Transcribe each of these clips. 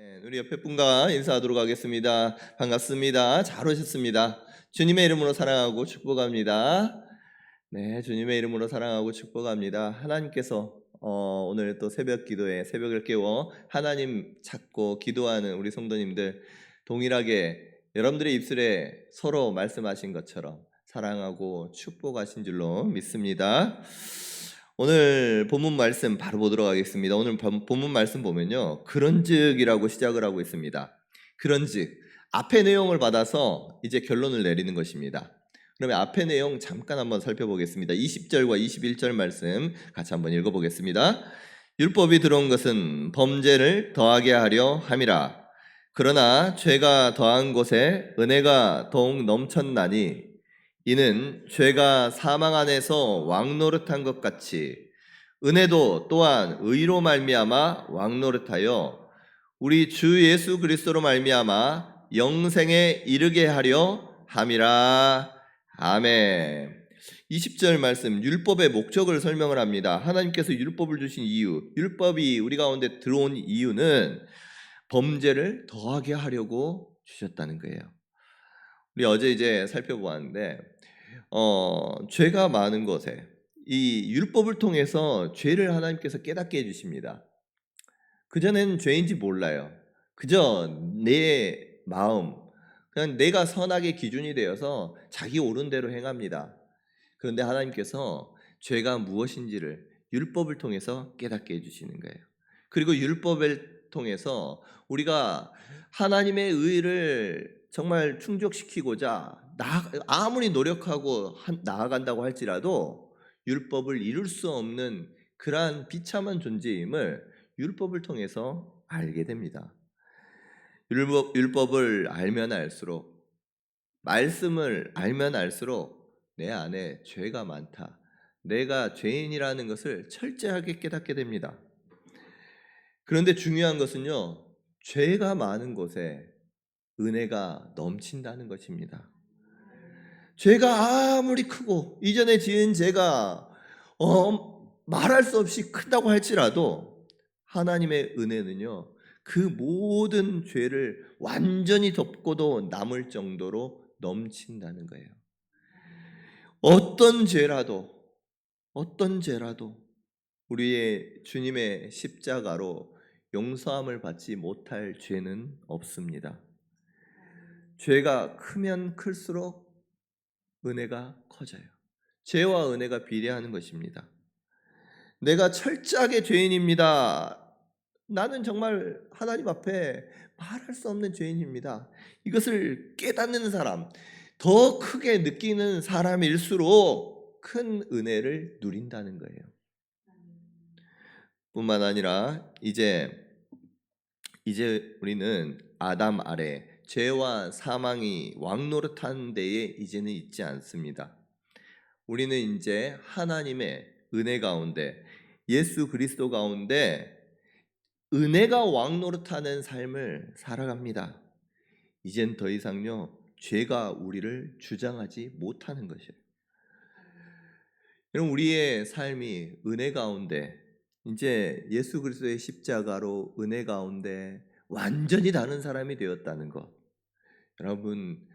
네, 우리 옆에 분과 인사하도록 하겠습니다. 반갑습니다. 잘 오셨습니다. 주님의 이름으로 사랑하고 축복합니다. 네, 주님의 이름으로 사랑하고 축복합니다. 하나님께서 오늘 또 새벽 기도에 새벽을 깨워 하나님 찾고 기도하는 우리 성도님들 동일하게 여러분들의 입술에 서로 말씀하신 것처럼 사랑하고 축복하신 줄로 믿습니다. 오늘 본문 말씀 바로 보도록 하겠습니다. 오늘 본문 말씀 보면요, 그런즉이라고 시작을 하고 있습니다. 그런즉, 앞의 내용을 받아서 이제 결론을 내리는 것입니다. 그러면 앞의 내용 잠깐 한번 살펴보겠습니다. 20절과 21절 말씀 같이 한번 읽어보겠습니다. 율법이 들어온 것은 범죄를 더하게 하려 함이라. 그러나 죄가 더한 곳에 은혜가 더욱 넘쳤나니 이는 죄가 사망 안에서 왕노릇한 것 같이 은혜도 또한 의로 말미암아 왕노릇하여 우리 주 예수 그리스도로 말미암아 영생에 이르게 하려 함이라. 아멘. 20절 말씀, 율법의 목적을 설명을 합니다. 하나님께서 율법을 주신 이유, 율법이 우리 가운데 들어온 이유는 범죄를 더하게 하려고 주셨다는 거예요. 우리 어제 이제 살펴보았는데 죄가 많은 것에 이 율법을 통해서 죄를 하나님께서 깨닫게 해주십니다. 그전에는 죄인지 몰라요. 그저 내 마음, 그냥 내가 선악의 기준이 되어서 자기 옳은 대로 행합니다. 그런데 하나님께서 죄가 무엇인지를 율법을 통해서 깨닫게 해주시는 거예요. 그리고 율법을 통해서 우리가 하나님의 의를 정말 충족시키고자 아무리 노력하고 나아간다고 할지라도 율법을 이룰 수 없는 그러한 비참한 존재임을 율법을 통해서 알게 됩니다. 율법을 알면 알수록, 말씀을 알면 알수록 내 안에 죄가 많다, 내가 죄인이라는 것을 철저하게 깨닫게 됩니다. 그런데 중요한 것은요, 죄가 많은 곳에 은혜가 넘친다는 것입니다. 죄가 아무리 크고 이전에 지은 죄가 말할 수 없이 크다고 할지라도 하나님의 은혜는요, 그 모든 죄를 완전히 덮고도 남을 정도로 넘친다는 거예요. 어떤 죄라도 우리의 주님의 십자가로 용서함을 받지 못할 죄는 없습니다. 죄가 크면 클수록 은혜가 커져요. 죄와 은혜가 비례하는 것입니다. 내가 철저하게 죄인입니다. 나는 정말 하나님 앞에 말할 수 없는 죄인입니다. 이것을 깨닫는 사람, 더 크게 느끼는 사람일수록 큰 은혜를 누린다는 거예요. 뿐만 아니라 이제 우리는 아담 아래 죄와 사망이 왕노릇한 데에 이제는 있지 않습니다. 우리는 이제 하나님의 은혜 가운데, 예수 그리스도 가운데 은혜가 왕노릇하는 삶을 살아갑니다. 이젠 더 이상요, 죄가 우리를 주장하지 못하는 것이에요. 여러분, 우리의 삶이 은혜 가운데, 이제 예수 그리스도의 십자가로 은혜 가운데 완전히 다른 사람이 되었다는 것, 여러분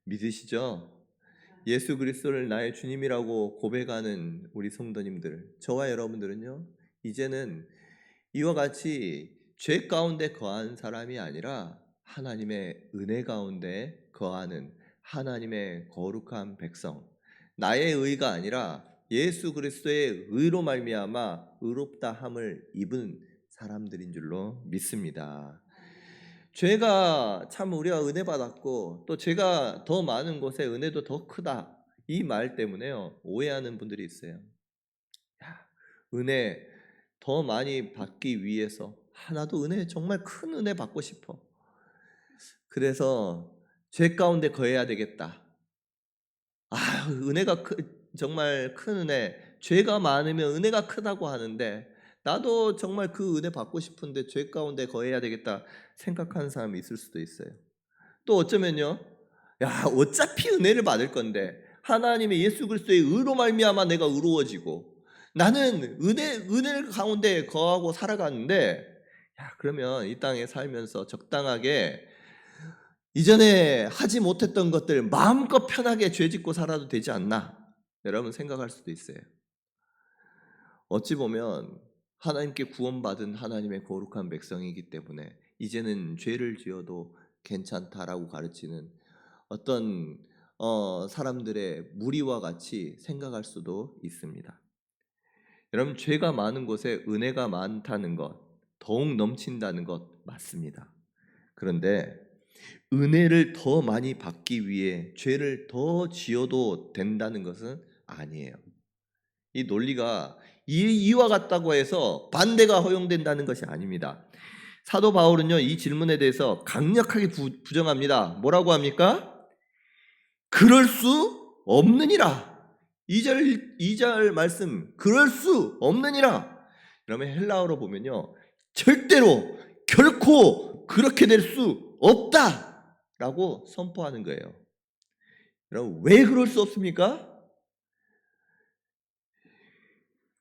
믿으시죠? 예수 그리스도를 나의 주님이라고 고백하는 우리 성도님들, 저와 여러분들은요, 이제는 이와 같이 죄 가운데 거한 사람이 아니라 하나님의 은혜 가운데 거하는 하나님의 거룩한 백성, 나의 의가 아니라 예수 그리스도의 의로 말미암아 의롭다 함을 입은 사람들인 줄로 믿습니다. 죄가 참 우리가 은혜 받았고 또 죄가 더 많은 곳에 은혜도 더 크다, 이 말 때문에요, 오해하는 분들이 있어요. 은혜 더 많이 받기 위해서 나도 은혜, 정말 큰 은혜 받고 싶어. 그래서 죄 가운데 거해야 되겠다. 은혜가 정말 큰 은혜, 죄가 많으면 은혜가 크다고 하는데 나도 정말 그 은혜 받고 싶은데 죄 가운데 거해야 되겠다 생각하는 사람이 있을 수도 있어요. 또 어쩌면요, 어차피 은혜를 받을 건데 하나님의 예수 그리스도의 의로 말미암아 내가 의로워지고 나는 은혜 가운데 거하고 살아가는데 야, 그러면 이 땅에 살면서 적당하게 이전에 하지 못했던 것들 마음껏 편하게 죄 짓고 살아도 되지 않나? 여러분 생각할 수도 있어요. 어찌 보면 하나님께 구원받은 하나님의 거룩한 백성이기 때문에 이제는 죄를 지어도 괜찮다라고 가르치는 어떤 사람들의 무리와 같이 생각할 수도 있습니다. 여러분, 죄가 많은 곳에 은혜가 많다는 것, 더욱 넘친다는 것 맞습니다. 그런데 은혜를 더 많이 받기 위해 죄를 더 지어도 된다는 것은 아니에요. 이 논리가 이와 같다고 해서 반대가 허용된다는 것이 아닙니다. 사도 바울은요, 이 질문에 대해서 강력하게 부정합니다. 뭐라고 합니까? 그럴 수 없느니라. 2절 말씀, 그럴 수 없느니라. 그러면 헬라어로 보면요, 절대로 결코 그렇게 될 수 없다 라고 선포하는 거예요. 여러분, 왜 그럴 수 없습니까?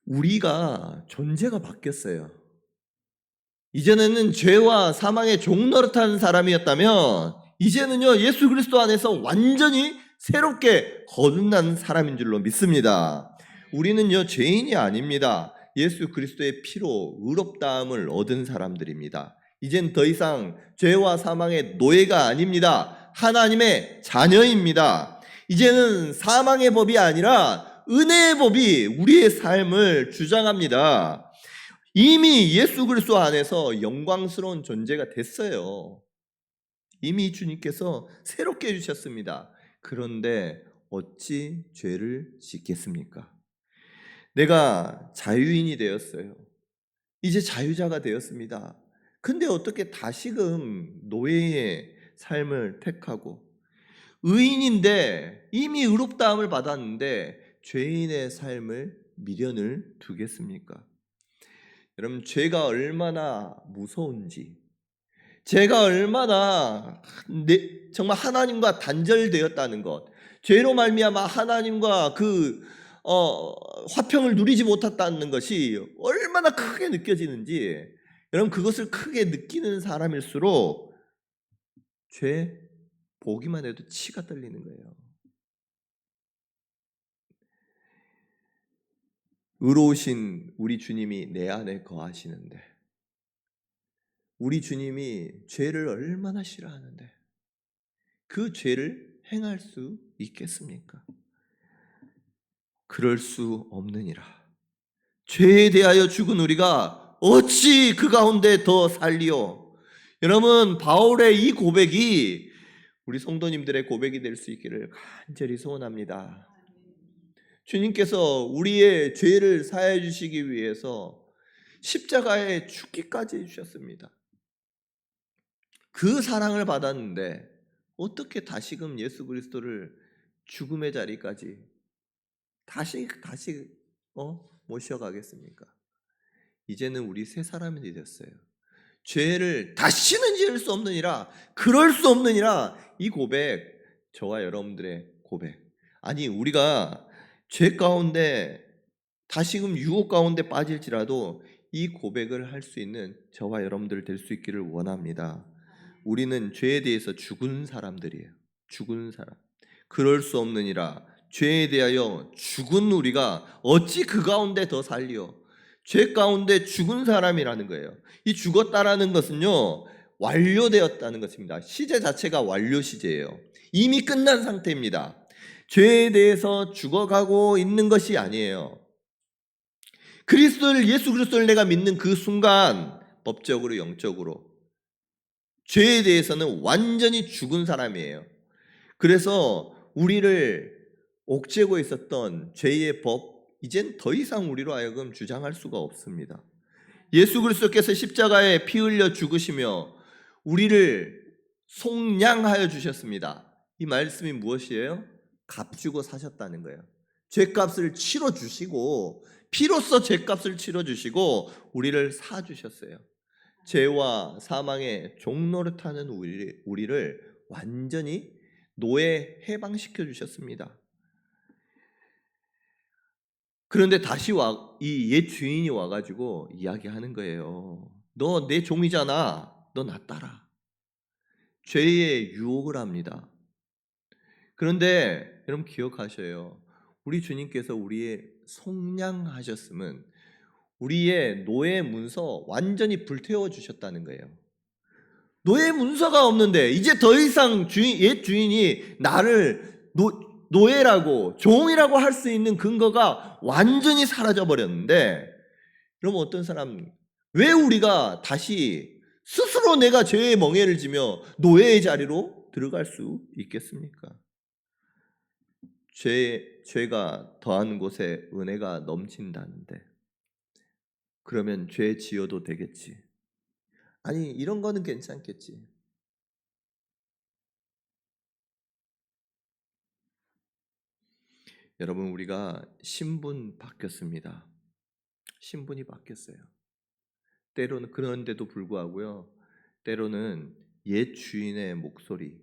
우리가 존재가 바뀌었어요. 이전에는 죄와 사망의 종노릇한 사람이었다면 이제는요, 예수 그리스도 안에서 완전히 새롭게 거듭난 사람인 줄로 믿습니다. 우리는요, 죄인이 아닙니다. 예수 그리스도의 피로 의롭다함을 얻은 사람들입니다. 이젠 더 이상 죄와 사망의 노예가 아닙니다. 하나님의 자녀입니다. 이제는 사망의 법이 아니라 은혜의 법이 우리의 삶을 주장합니다. 이미 예수 그리스도 안에서 영광스러운 존재가 됐어요. 이미 주님께서 새롭게 해주셨습니다. 그런데 어찌 죄를 짓겠습니까? 내가 자유인이 되었어요. 이제 자유자가 되었습니다. 근데 어떻게 다시금 노예의 삶을 택하고 의인인데 이미 의롭다함을 받았는데 죄인의 삶을 미련을 두겠습니까? 여러분, 죄가 얼마나 무서운지, 죄가 얼마나 정말 하나님과 단절되었다는 것, 죄로 말미암아 하나님과 화평을 누리지 못했다는 것이 얼마나 크게 느껴지는지, 여러분 그것을 크게 느끼는 사람일수록 죄 보기만 해도 치가 떨리는 거예요. 의로우신 우리 주님이 내 안에 거하시는데, 우리 주님이 죄를 얼마나 싫어하는데 그 죄를 행할 수 있겠습니까? 그럴 수 없느니라. 죄에 대하여 죽은 우리가 어찌 그 가운데 더 살리오? 여러분, 바울의 이 고백이 우리 성도님들의 고백이 될 수 있기를 간절히 소원합니다. 주님께서 우리의 죄를 사해 주시기 위해서 십자가에 죽기까지 해주셨습니다. 그 사랑을 받았는데 어떻게 다시금 예수 그리스도를 죽음의 자리까지 다시 모셔가겠습니까? 이제는 우리 새 사람이 되었어요. 죄를 다시는 지을 수 없느니라, 그럴 수 없느니라. 이 고백, 저와 여러분들의 고백. 아니, 우리가 죄 가운데 다시금 유혹 가운데 빠질지라도 이 고백을 할 수 있는 저와 여러분들 될 수 있기를 원합니다. 우리는 죄에 대해서 죽은 사람들이에요. 죽은 사람. 그럴 수 없느니라. 죄에 대하여 죽은 우리가 어찌 그 가운데 더 살리오? 죄 가운데 죽은 사람이라는 거예요. 이 죽었다라는 것은요, 완료되었다는 것입니다. 시제 자체가 완료 시제예요. 이미 끝난 상태입니다. 죄에 대해서 죽어가고 있는 것이 아니에요. 예수 그리스도를 내가 믿는 그 순간 법적으로 영적으로 죄에 대해서는 완전히 죽은 사람이에요. 그래서 우리를 옥죄고 있었던 죄의 법, 이젠 더 이상 우리로 하여금 주장할 수가 없습니다. 예수 그리스도께서 십자가에 피 흘려 죽으시며 우리를 속량하여 주셨습니다. 이 말씀이 무엇이에요? 값주고 사셨다는 거예요. 죄값을 치러 주시고, 피로써 죄값을 치러 주시고 우리를 사 주셨어요. 죄와 사망의 종노릇하는 우리를 완전히 노예 해방시켜 주셨습니다. 그런데 다시 이 옛 주인이 와가지고 이야기하는 거예요. 너 내 종이잖아. 너 나 따라. 죄의 유혹을 합니다. 그런데 여러분 기억하셔요. 우리 주님께서 우리의 속량하셨음은 우리의 노예 문서 완전히 불태워 주셨다는 거예요. 노예 문서가 없는데 이제 더 이상 옛 주인이 나를 노예라고 종이라고 할 수 있는 근거가 완전히 사라져 버렸는데, 그럼 어떤 사람, 왜 우리가 다시 스스로 내가 죄의 멍에를 지며 노예의 자리로 들어갈 수 있겠습니까? 죄가 더한 곳에 은혜가 넘친다는데 그러면 죄 지어도 되겠지. 아니 이런 거는 괜찮겠지. 여러분 우리가 신분 바뀌었습니다. 신분이 바뀌었어요. 때로는 그런데도 불구하고요. 때로는 옛 주인의 목소리,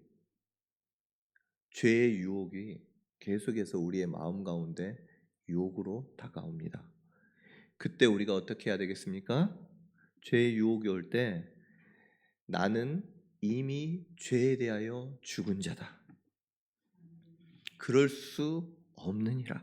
죄의 유혹이 계속해서 우리의 마음 가운데 유혹으로 다가옵니다. 그때 우리가 어떻게 해야 되겠습니까? 죄의 유혹이 올 때 나는 이미 죄에 대하여 죽은 자다. 그럴 수 없느니라.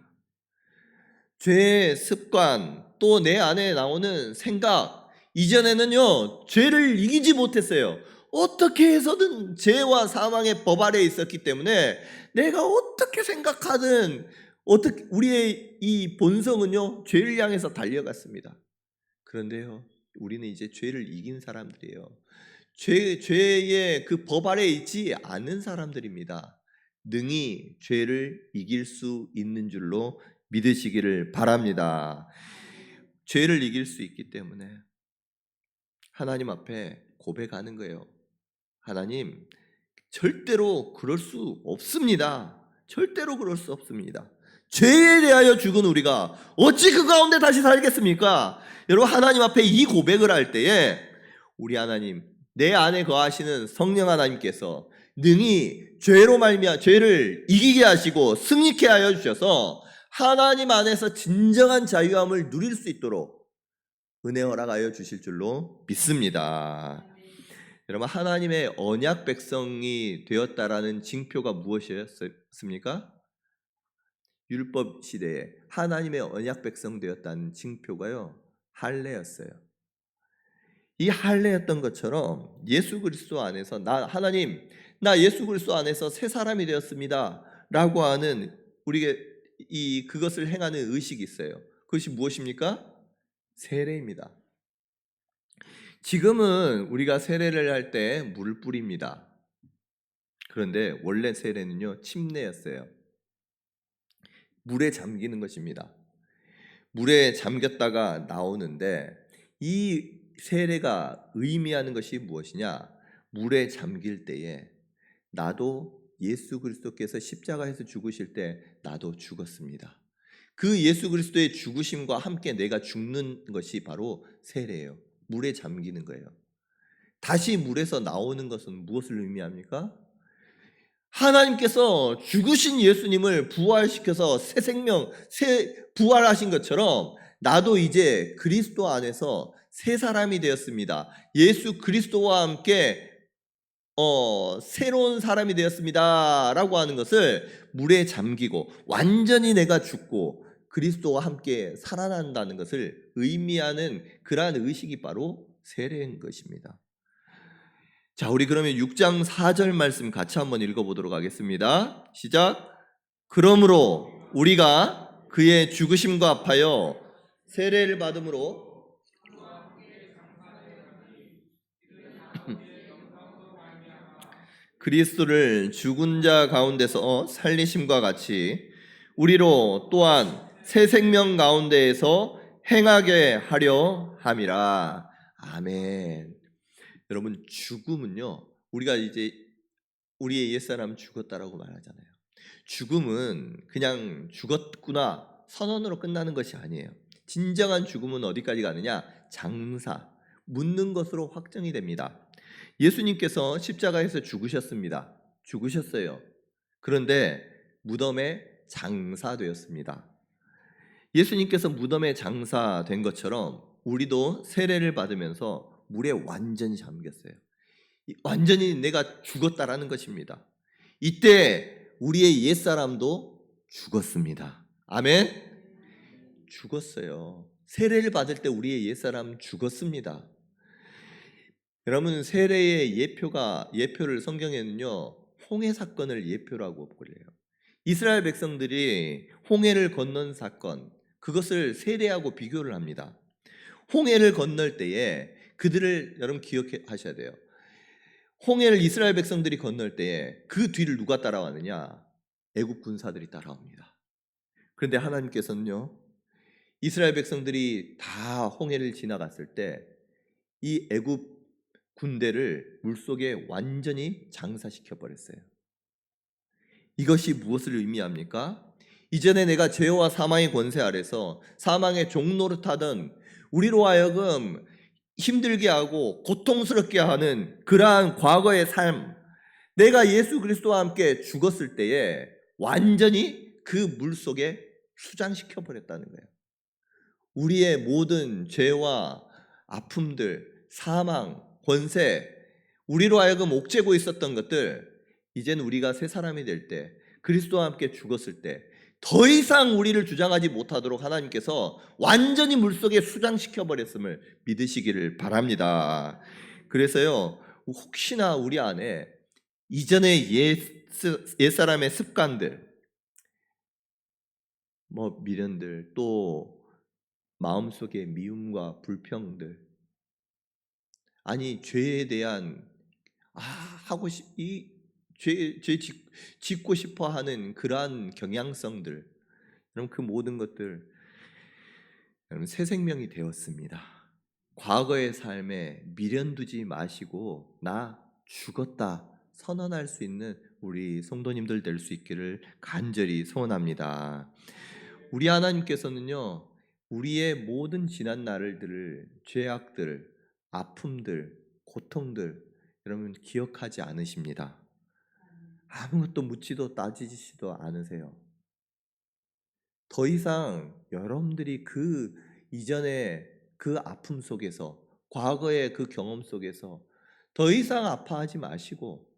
죄의 습관, 또 내 안에 나오는 생각, 이전에는요 죄를 이기지 못했어요. 어떻게 해서든 죄와 사망의 법 아래에 있었기 때문에 내가 어떻게 생각하든 우리의 이 본성은요 죄를 향해서 달려갔습니다. 그런데요 우리는 이제 죄를 이긴 사람들이에요. 죄의 그 법 아래에 있지 않은 사람들입니다. 능히 죄를 이길 수 있는 줄로 믿으시기를 바랍니다. 죄를 이길 수 있기 때문에 하나님 앞에 고백하는 거예요. 하나님, 절대로 그럴 수 없습니다. 절대로 그럴 수 없습니다. 죄에 대하여 죽은 우리가 어찌 그 가운데 다시 살겠습니까? 여러분 하나님 앞에 이 고백을 할 때에 우리 하나님, 내 안에 거하시는 성령 하나님께서 능히 죄로 말미암아 죄를 이기게 하시고 승리케 하여 주셔서 하나님 안에서 진정한 자유함을 누릴 수 있도록 은혜 허락하여 주실 줄로 믿습니다. 여러분 하나님의 언약 백성이 되었다라는 징표가 무엇이었습니까? 율법 시대에 하나님의 언약 백성 되었다는 징표가요 할례였어요. 이 할례였던 것처럼 예수 그리스도 안에서 하나님 나 예수 그리스도 안에서 새 사람이 되었습니다 라고 하는 우리가 그것을 행하는 의식이 있어요. 그것이 무엇입니까? 세례입니다. 지금은 우리가 세례를 할 때 물을 뿌립니다. 그런데 원래 세례는요 침례였어요. 물에 잠기는 것입니다. 물에 잠겼다가 나오는데 이 세례가 의미하는 것이 무엇이냐? 물에 잠길 때에 나도 예수 그리스도께서 십자가에서 죽으실 때 나도 죽었습니다. 그 예수 그리스도의 죽으심과 함께 내가 죽는 것이 바로 세례예요. 물에 잠기는 거예요. 다시 물에서 나오는 것은 무엇을 의미합니까? 하나님께서 죽으신 예수님을 부활시켜서 새 생명, 부활하신 것처럼 나도 이제 그리스도 안에서 새 사람이 되었습니다. 예수 그리스도와 함께 새로운 사람이 되었습니다 라고 하는 것을 물에 잠기고 완전히 내가 죽고 그리스도와 함께 살아난다는 것을 의미하는 그러한 의식이 바로 세례인 것입니다. 자, 우리 그러면 6장 4절 말씀 같이 한번 읽어보도록 하겠습니다. 시작. 그러므로 우리가 그의 죽으심과 합하여 세례를 받음으로 그리스도를 죽은 자 가운데서 살리심과 같이 우리로 또한 새 생명 가운데에서 행하게 하려 함이라. 아멘. 여러분 죽음은요 우리가 이제 우리의 옛사람 죽었다라고 말하잖아요. 죽음은 그냥 죽었구나 선언으로 끝나는 것이 아니에요. 진정한 죽음은 어디까지 가느냐? 장사, 묻는 것으로 확정이 됩니다. 예수님께서 십자가에서 죽으셨습니다. 죽으셨어요. 그런데 무덤에 장사되었습니다. 예수님께서 무덤에 장사된 것처럼 우리도 세례를 받으면서 물에 완전히 잠겼어요. 완전히 내가 죽었다라는 것입니다. 이때 우리의 옛사람도 죽었습니다. 아멘. 죽었어요. 세례를 받을 때 우리의 옛사람 죽었습니다. 여러분, 세례의 예표를 성경에는요 홍해 사건을 예표라고 그래요. 이스라엘 백성들이 홍해를 건넌 사건, 그것을 세례하고 비교를 합니다. 홍해를 건널 때에 그들을 여러분 기억하셔야 돼요. 홍해를 이스라엘 백성들이 건널 때에 그 뒤를 누가 따라왔느냐? 애굽 군사들이 따라옵니다. 그런데 하나님께서는요 이스라엘 백성들이 다 홍해를 지나갔을 때 이 애굽 군대를 물속에 완전히 장사시켜 버렸어요. 이것이 무엇을 의미합니까? 이전에 내가 죄와 사망의 권세 아래서 사망의 종노릇하던 우리로 하여금 힘들게 하고 고통스럽게 하는 그러한 과거의 삶, 내가 예수 그리스도와 함께 죽었을 때에 완전히 그 물속에 수장시켜 버렸다는 거예요. 우리의 모든 죄와 아픔들, 사망, 권세, 우리로 하여금 옥죄고 있었던 것들, 이제는 우리가 새 사람이 될 때, 그리스도와 함께 죽었을 때 더 이상 우리를 주장하지 못하도록 하나님께서 완전히 물속에 수장시켜 버렸음을 믿으시기를 바랍니다. 그래서요 혹시나 우리 안에 이전의 옛사람의 습관들, 미련들, 또 마음속의 미움과 불평들, 아니 죄에 대한 죄 짓고 싶어 하는 그러한 경향성들, 여러분 그 모든 것들 여러분 새 생명이 되었습니다. 과거의 삶에 미련 두지 마시고 나 죽었다 선언할 수 있는 우리 성도님들 될 수 있기를 간절히 소원합니다. 우리 하나님께서는요 우리의 모든 지난 날들을, 죄악들, 아픔들, 고통들 여러분 기억하지 않으십니다. 아무것도 묻지도 따지지도 않으세요. 더 이상 여러분들이 그 이전의 그 아픔 속에서, 과거의 그 경험 속에서 더 이상 아파하지 마시고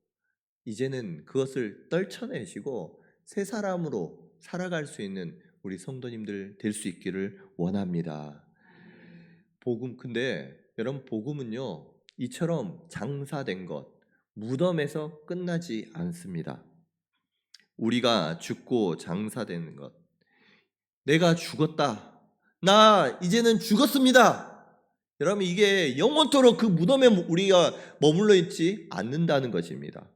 이제는 그것을 떨쳐내시고 새 사람으로 살아갈 수 있는 우리 성도님들 될 수 있기를 원합니다. 근데 여러분 복음은요 이처럼 장사된 것, 무덤에서 끝나지 않습니다. 우리가 죽고 장사되는 것, 내가 죽었다, 나 이제는 죽었습니다, 여러분 이게 영원토록 그 무덤에 우리가 머물러 있지 않는다는 것입니다.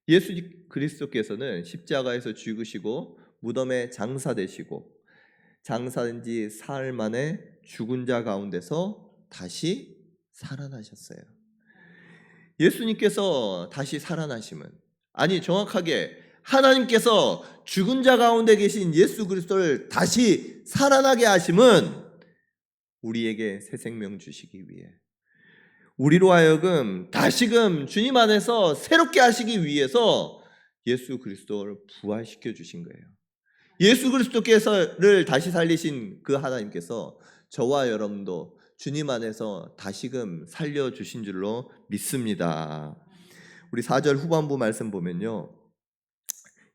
예수 그리스도께서는 십자가에서 죽으시고 무덤에 장사되시고 장사된 지 사흘 만에 죽은 자 가운데서 다시 살아나셨어요. 예수님께서 다시 살아나심은, 아니 정확하게 하나님께서 죽은 자 가운데 계신 예수 그리스도를 다시 살아나게 하심은 우리에게 새 생명 주시기 위해, 우리로 하여금 다시금 주님 안에서 새롭게 하시기 위해서 예수 그리스도를 부활시켜 주신 거예요. 예수 그리스도께서를 다시 살리신 그 하나님께서 저와 여러분도 주님 안에서 다시금 살려주신 줄로 믿습니다. 우리 4절 후반부 말씀 보면요,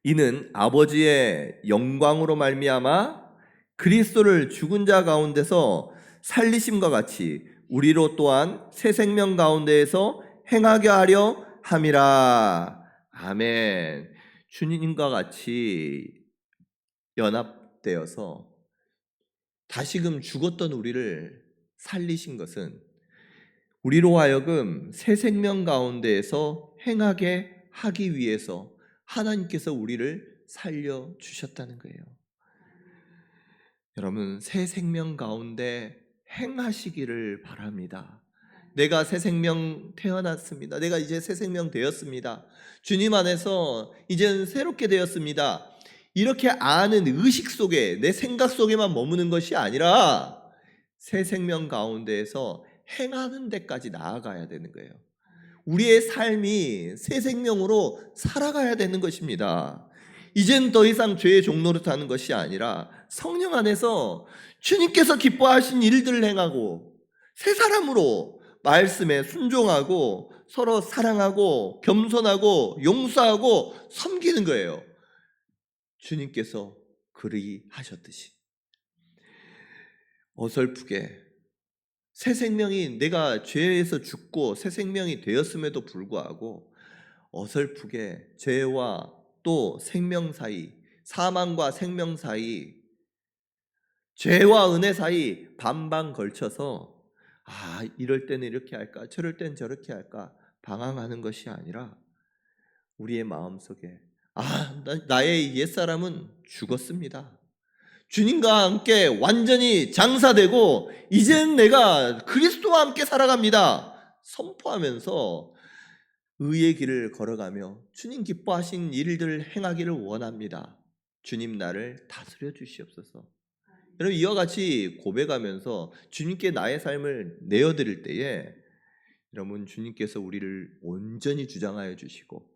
이는 아버지의 영광으로 말미암아 그리스도를 죽은 자 가운데서 살리심과 같이 우리로 또한 새 생명 가운데에서 행하게 하려 함이라. 아멘. 주님과 같이 연합되어서 다시금 죽었던 우리를 살리신 것은 우리로 하여금 새 생명 가운데에서 행하게 하기 위해서 하나님께서 우리를 살려주셨다는 거예요. 여러분 새 생명 가운데 행하시기를 바랍니다. 내가 새 생명 태어났습니다. 내가 이제 새 생명 되었습니다. 주님 안에서 이제는 새롭게 되었습니다. 이렇게 아는 의식 속에, 내 생각 속에만 머무는 것이 아니라 새 생명 가운데에서 행하는 데까지 나아가야 되는 거예요. 우리의 삶이 새 생명으로 살아가야 되는 것입니다. 이젠 더 이상 죄의 종노릇하는 것이 아니라 성령 안에서 주님께서 기뻐하신 일들을 행하고 새 사람으로 말씀에 순종하고 서로 사랑하고 겸손하고 용서하고 섬기는 거예요. 주님께서 그리 하셨듯이. 어설프게 새 생명이, 내가 죄에서 죽고 새 생명이 되었음에도 불구하고 어설프게 죄와 또 생명 사이, 사망과 생명 사이, 죄와 은혜 사이 반반 걸쳐서 이럴 때는 이렇게 할까 저럴 땐 저렇게 할까 방황하는 것이 아니라 우리의 마음속에 나의 옛사람은 죽었습니다. 주님과 함께 완전히 장사되고 이제는 내가 그리스도와 함께 살아갑니다. 선포하면서 의의 길을 걸어가며 주님 기뻐하신 일들을 행하기를 원합니다. 주님 나를 다스려 주시옵소서. 여러분, 이와 같이 고백하면서 주님께 나의 삶을 내어드릴 때에 여러분, 주님께서 우리를 온전히 주장하여 주시고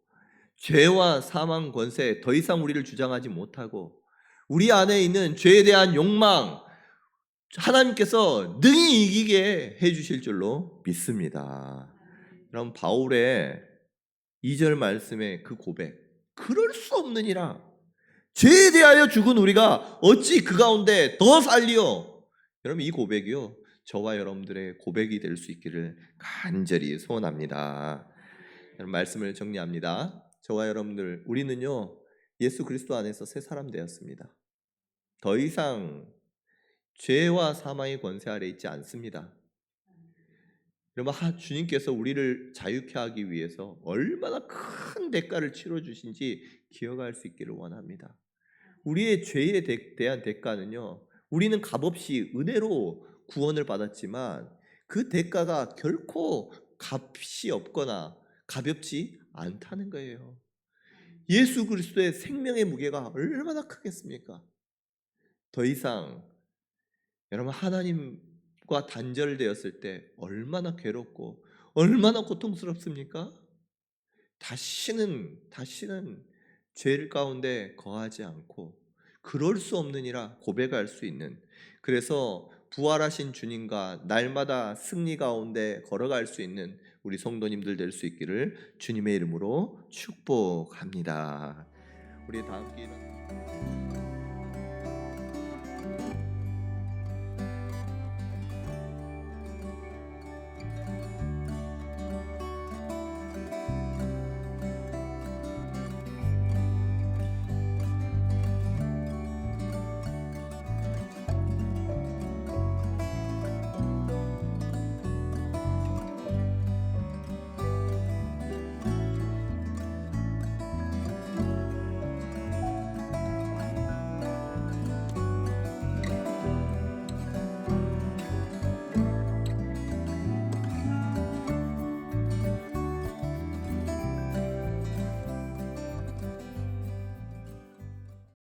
죄와 사망 권세 더 이상 우리를 주장하지 못하고 우리 안에 있는 죄에 대한 욕망 하나님께서 능히 이기게 해주실 줄로 믿습니다. 여러분, 바울의 2절 말씀의 그 고백, 그럴 수 없느니라. 죄에 대하여 죽은 우리가 어찌 그 가운데 더 살리요. 여러분, 이 고백이요, 저와 여러분들의 고백이 될 수 있기를 간절히 소원합니다. 여러분, 말씀을 정리합니다. 저와 여러분들, 우리는요 예수 그리스도 안에서 새 사람 되었습니다. 더 이상 죄와 사망의 권세 아래 있지 않습니다. 여러분, 주님께서 우리를 자유케 하기 위해서 얼마나 큰 대가를 치러 주신지 기억할 수 있기를 원합니다. 우리의 죄에 대한 대가는요, 우리는 값없이 은혜로 구원을 받았지만 그 대가가 결코 값이 없거나 가볍지 않다는 거예요. 예수 그리스도의 생명의 무게가 얼마나 크겠습니까? 더 이상 여러분, 하나님과 단절되었을 때 얼마나 괴롭고 얼마나 고통스럽습니까? 다시는 죄 가운데 거하지 않고 그럴 수 없느니라 고백할 수 있는, 그래서 부활하신 주님과 날마다 승리 가운데 걸어갈 수 있는 우리 성도님들 될 수 있기를 주님의 이름으로 축복합니다. 우리 다 함께 일어나